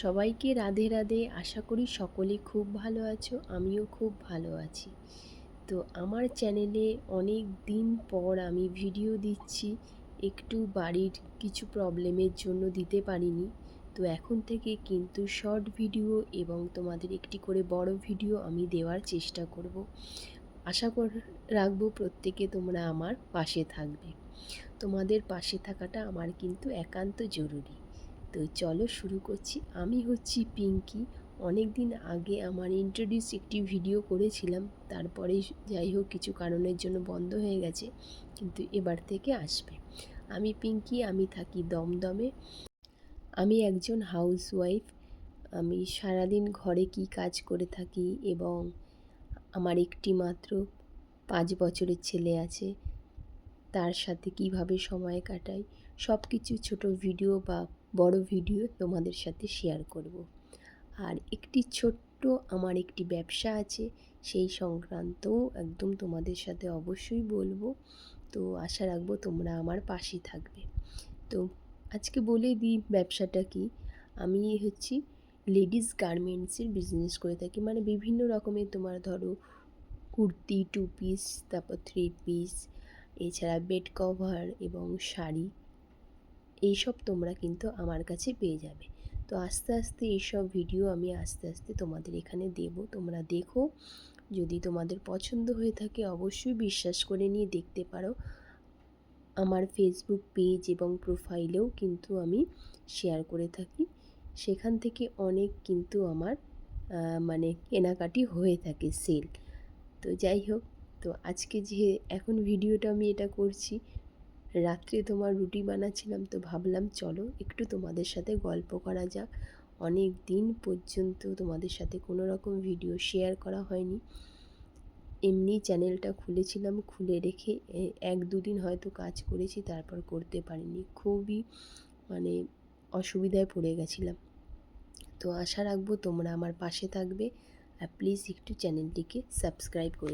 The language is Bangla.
সবাইকে রাধে রাধে। আশা করি সকলে খুব ভালো আছো, আমিও খুব ভালো আছি। তো আমার চ্যানেলে অনেক দিন পর আমি ভিডিও দিচ্ছি, একটু বাড়ির কিছু প্রবলেমের জন্য দিতে পারিনি। তো এখন থেকে কিন্তু শর্ট ভিডিও এবং তোমাদের একটি করে বড় ভিডিও আমি দেওয়ার চেষ্টা করব। আশা রাখবো প্রত্যেকে তোমরা আমার পাশে থাকবে। তোমাদের পাশে থাকাটা আমার কিন্তু একান্ত জরুরি। তো চলো শুরু করছি। আমি হচ্ছি পিঙ্কি। অনেক দিন আগে আমার ইন্ট্রোডিউস একটি ভিডিও করেছিলাম, তারপরে যাই হোক কিছু কারণের জন্য বন্ধ হয়ে গেছে, কিন্তু এবার থেকে আসবে। আমি পিঙ্কি, আমি থাকি দমদমে। আমি একজন হাউসওয়াইফ। আমি সারাদিন ঘরে কি কাজ করে থাকি এবং আমার একটি মাত্র 5 বছরের ছেলে আছে, তার সাথে কিভাবে সময় কাটাই সব কিছু ছোট ভিডিও বা বড় ভিডিও তোমাদের সাথে শেয়ার করব। আর একটি ছোট্ট আমার একটি ব্যবসা আছে, সেই সংক্রান্তও একদম তোমাদের সাথে অবশ্যই বলবো। তো আশা রাখবো তোমরা আমার পাশে থাকবে। তো আজকে বলে দিই ব্যবসাটা কি। আমি হচ্ছি লেডিস গার্মেন্টসের বিজনেস করে থাকি, মানে বিভিন্ন রকমের তোমার ধরো কুর্তি, 2 পিস, তারপর 3 পিস, এছাড়া বেড কভার এবং শাড়ি, এইসব তোমরা কিন্তু আমার কাছে পেয়ে যাবে। তো আস্তে আস্তে এইসব ভিডিও আমি আস্তে আস্তে তোমাদের এখানে দেব, তোমরা দেখো। যদি তোমাদের পছন্দ হয়ে থাকে অবশ্যই বিশ্বাস করে নিয়ে দেখতে পারো। আমার ফেসবুক পেজ এবং প্রোফাইলেও কিন্তু আমি শেয়ার করে থাকি, সেখান থেকে অনেক কিন্তু আমার মানে কেনাকাটি হয়ে থাকে, সেল। তো যাই হোক, তো আজকে যে এখন ভিডিওটা আমি এটা করছি, রাত্রে তোমার রুটি বানাচ্ছিলাম, তো ভাবলাম চলো একটু তোমাদের সাথে গল্প করা যাক। অনেক দিন পর্যন্ত তোমাদের সাথে কোনো রকম ভিডিও শেয়ার করা হয়নি। এমনি চ্যানেলটা খুলেছিলাম, খুলে রেখে 1-2 দিন হয়তো কাজ করেছি, তারপর করতে পারিনি। খুবই মানে অসুবিধায় পড়ে গেছিলাম। তো আশা রাখবো তোমরা আমার পাশে থাকবে, আর প্লিজ একটু চ্যানেলটিকে সাবস্ক্রাইব করে